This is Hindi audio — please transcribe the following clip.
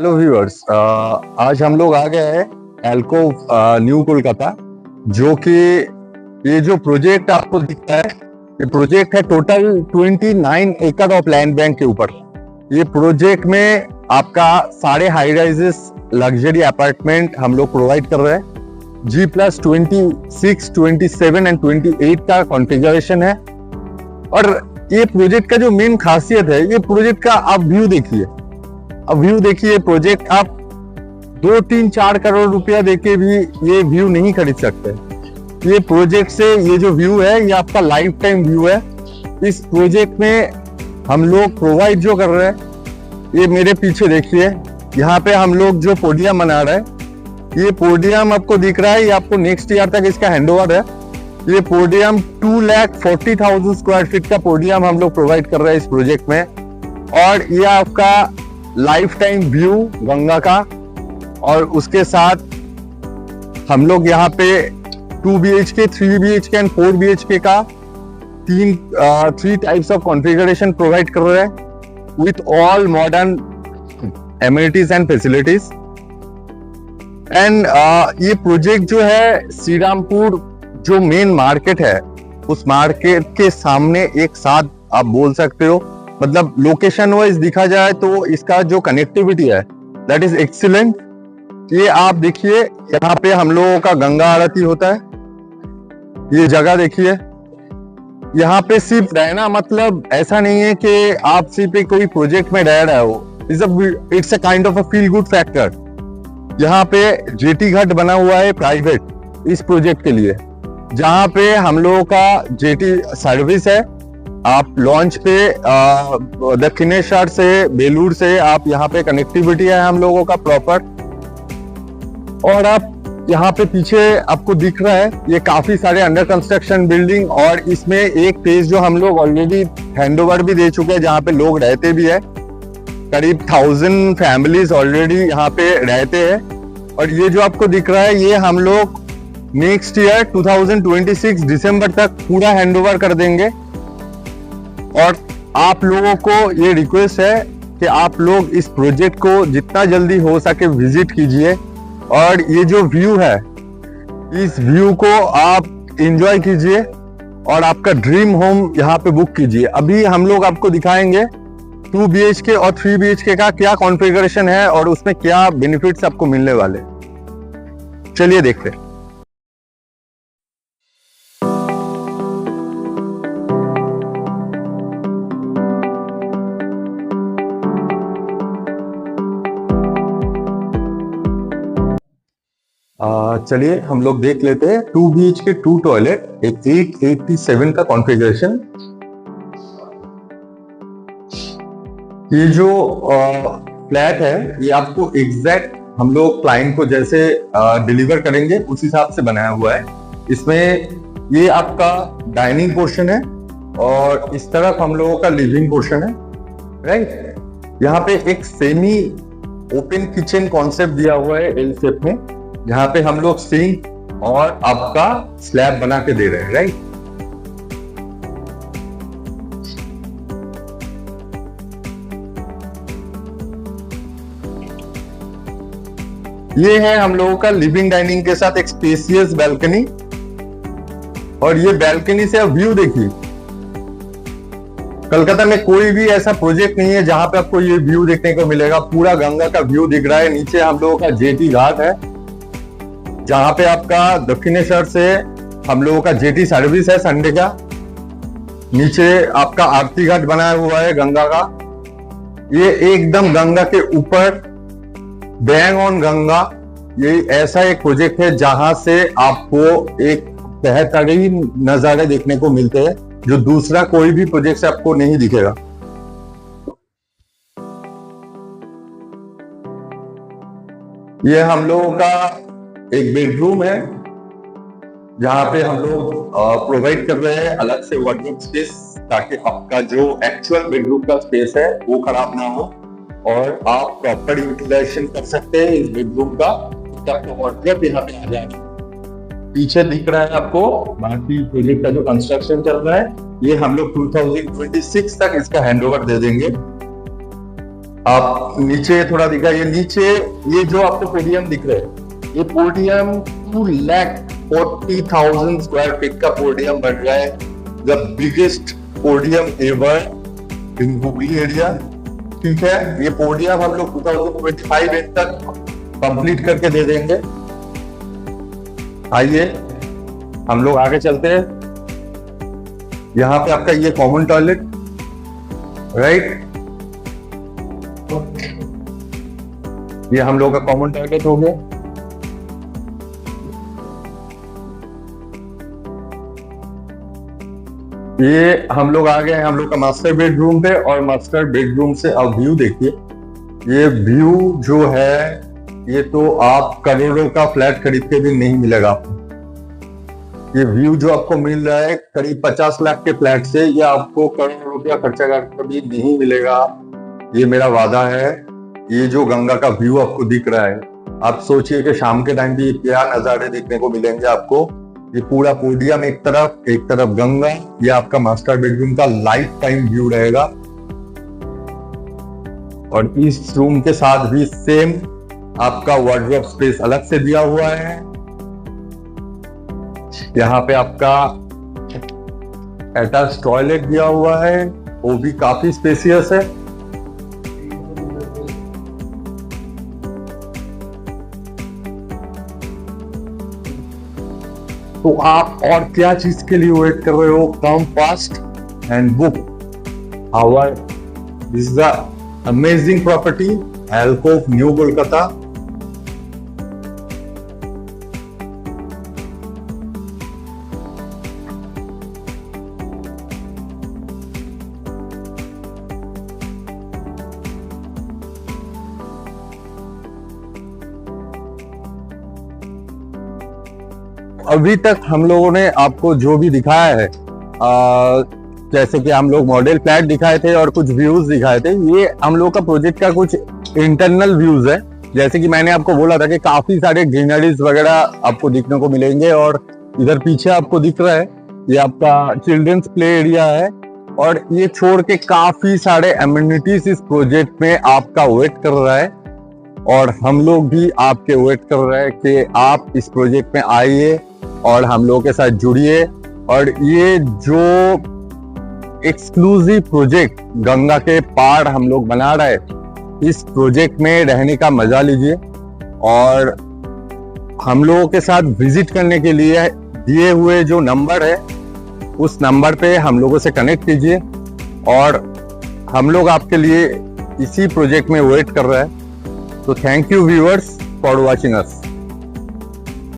हेलो व्यूअर्स, आज हम लोग आ गए हैं एल्कोव न्यू कोलकाता। जो कि ये जो प्रोजेक्ट आपको दिखता है, ये प्रोजेक्ट है टोटल 29 एकड़ ऑफ लैंड बैंक के ऊपर। ये प्रोजेक्ट में आपका सारे हाई राइजेस लग्जरी अपार्टमेंट हम लोग प्रोवाइड कर रहे हैं। G+26, 27 एंड 28 का कॉन्फ़िगरेशन है। और ये प्रोजेक्ट का जो मेन खासियत है, ये प्रोजेक्ट का आप व्यू देखिए। अब व्यू देखिए, प्रोजेक्ट आप 2-3-4 करोड़ रुपया देके भी ये व्यू नहीं खरीद सकते। ये प्रोजेक्ट से ये जो व्यू है, ये आपका लाइफ टाइम व्यू है। इस प्रोजेक्ट में हम लोग प्रोवाइड जो कर रहे हैं, ये मेरे पीछे देखिए, यहाँ पे हम लोग जो पोडियम बना रहे हैं, ये पोडियम आपको दिख रहा है, ये आपको नेक्स्ट ईयर तक इसका हैंडओवर है। ये पोडियम 2,40,000 स्क्वायर फीट का पोडियम हम लोग प्रोवाइड कर रहे हैं इस प्रोजेक्ट में। और ये आपका लाइफ टाइम व्यू गंगा का। और उसके साथ हम लोग यहाँ पे 2 BHK, 3 BHK एंड 4 BHK का 3 टाइप्स ऑफ कॉन्फ़िगरेशन प्रोवाइड कर रहे हैं with all modern amenities and facilities. And ये प्रोजेक्ट जो है श्रीरामपुर जो मेन मार्केट है, उस मार्केट के सामने एक साथ आप बोल सकते हो, मतलब लोकेशन वाइज दिखा जाए तो इसका जो कनेक्टिविटी है दैट इज एक्सीलेंट। ये आप देखिए, यहाँ पे हम लोगों का गंगा आरती होता है। ये जगह देखिए, यहाँ पे सिर्फ रहना मतलब ऐसा नहीं है कि आप सिर्फ कोई प्रोजेक्ट में रह रहे हो। It's a kind of a feel good factor. यहाँ पे जेटी घाट बना हुआ है प्राइवेट इस प्रोजेक्ट के लिए, जहाँ पे हम लोगों का जेटी सर्विस है। आप लॉन्च पे दक्षिणेश्वर से, बेलूर से आप यहाँ पे कनेक्टिविटी है हम लोगों का प्रॉपर। और आप यहाँ पे पीछे आपको दिख रहा है, ये काफी सारे अंडर कंस्ट्रक्शन बिल्डिंग। और इसमें एक फेज जो हम लोग ऑलरेडी हैंडओवर भी दे चुके हैं, जहाँ पे लोग रहते भी है। करीब 1000 फैमिलीज ऑलरेडी यहाँ पे रहते हैं। और ये जो आपको दिख रहा है, ये हम लोग नेक्स्ट ईयर 2026 दिसंबर तक पूरा हैंडओवर कर देंगे। और आप लोगों को ये रिक्वेस्ट है कि आप लोग इस प्रोजेक्ट को जितना जल्दी हो सके विजिट कीजिए। और ये जो व्यू है, इस व्यू को आप एंजॉय कीजिए और आपका ड्रीम होम यहाँ पे बुक कीजिए। अभी हम लोग आपको दिखाएंगे 2 BHK और 3 BHK का क्या कॉन्फ़िगरेशन है और उसमें क्या बेनिफिट्स आपको मिलने वाले। चलिए देखते हैं। चलिए हम लोग देख लेते हैं 2 BHK 2 टॉयलेट, 887 का कॉन्फ़िगरेशन। ये जो फ्लैट है, ये आपको एग्जैक्ट हम लोग क्लाइंट को जैसे डिलीवर करेंगे उस हिसाब से बनाया हुआ है। इसमें ये आपका डाइनिंग पोर्शन है और इस तरफ हम लोगों का लिविंग पोर्शन है, राइट। यहाँ पे एक सेमी ओपन किचन कॉन्सेप्ट दिया हुआ है एल शेप में, जहाँ पे हम लोग सिंक और आपका स्लैब बना के दे रहे हैं, राइट। ये है हम लोगों का लिविंग डाइनिंग के साथ एक स्पेसियस बैल्कनी। और ये बैल्कनी से आप व्यू देखिए, कलकत्ता में कोई भी ऐसा प्रोजेक्ट नहीं है जहां पे आपको ये व्यू देखने को मिलेगा। पूरा गंगा का व्यू दिख रहा है। नीचे हम लोगों का जेटी घाट है, जहां पे आपका दक्षिणेश्वर से हम लोगों का जेटी सर्विस है संडे का। नीचे आपका आरती घाट बनाया हुआ है गंगा का। ये एकदम गंगा के ऊपर, बैंग ऑन गंगा। ये ऐसा एक प्रोजेक्ट है जहां से आपको एक बेहतरीन नजारे देखने को मिलते हैं, जो दूसरा कोई भी प्रोजेक्ट से आपको नहीं दिखेगा। ये हम लोगों का एक बेडरूम है, जहां पे हम लोग प्रोवाइड कर रहे हैं अलग से वार्डरोब स्पेस, ताकि आपका जो एक्चुअल बेडरूम का स्पेस है वो खराब ना हो और आप प्रॉपर यूटिलाइजेशन कर सकते हैं इस बेडरूम का। आपका वार्डरोब यहाँ पे आ जाएगा। पीछे दिख रहा है आपको बाकी प्रोजेक्ट का जो कंस्ट्रक्शन चल रहा है, ये हम लोग 2026 तक इसका हैंडओवर दे देंगे। आप नीचे थोड़ा दिखाइए, नीचे ये जो आपको पोडियम दिख रहे हैं, ये पोडियम 2,40,000 स्क्वायर फीट का पोडियम बन रहा है, the biggest podium ever in Hooghly area. ठीक है, ये पोडियम हम लोग 2025 एंड तक कंप्लीट करके दे देंगे। आइए हम लोग आगे चलते हैं। यहाँ पे आपका ये कॉमन टॉयलेट, राइट, ये हम लोग का कॉमन टॉयलेट हो गया। ये हम लोग आ गए हैं हम लोग का मास्टर बेडरूम पे, और मास्टर बेडरूम से अब व्यू देखिए। ये व्यू जो है ये तो आप करोड़ों का फ्लैट खरीद के भी नहीं मिलेगा आपको। ये व्यू जो आपको मिल रहा है करीब 50 लाख के फ्लैट से, ये आपको करोड़ रुपया खर्चा करके भी नहीं मिलेगा, ये मेरा वादा है। ये जो गंगा का व्यू आपको दिख रहा है, आप सोचिए कि शाम के टाइम भी क्या नजारे देखने को मिलेंगे आपको। ये पूरा पोडियम एक तरफ गंगा, ये आपका मास्टर बेडरूम का लाइफ टाइम व्यू रहेगा। और इस रूम के साथ भी सेम आपका वार्डरोब स्पेस अलग से दिया हुआ है। यहाँ पे आपका अटैच टॉयलेट दिया हुआ है, वो भी काफी स्पेसियस है। तो आप और क्या चीज के लिए वेट कर रहे हो? Come fast and book our this is the amazing property Alcove New Kolkata. अभी तक हम लोगों ने आपको जो भी दिखाया है, जैसे कि हम लोग मॉडल फ्लैट दिखाए थे और कुछ व्यूज दिखाए थे, ये हम लोग का प्रोजेक्ट का कुछ इंटरनल व्यूज है। जैसे कि मैंने आपको बोला था कि काफी सारे ग्रीनरीज वगैरह आपको दिखने को मिलेंगे। और इधर पीछे आपको दिख रहा है ये आपका चिल्ड्रंस प्ले एरिया है, और ये छोड़ के काफी सारे एमिनिटीज इस प्रोजेक्ट में आपका वेट कर रहा है। और हम लोग भी आपके वेट कर रहे हैं कि आप इस प्रोजेक्ट में आइए और हम लोगों के साथ जुड़िए। और ये जो एक्सक्लूसिव प्रोजेक्ट गंगा के पार हम लोग बना रहे हैं, इस प्रोजेक्ट में रहने का मजा लीजिए। और हम लोगों के साथ विजिट करने के लिए दिए हुए जो नंबर है, उस नंबर पे हम लोगों से कनेक्ट कीजिए, और हम लोग आपके लिए इसी प्रोजेक्ट में वेट कर रहे हैं। तो thank you viewers for watching us.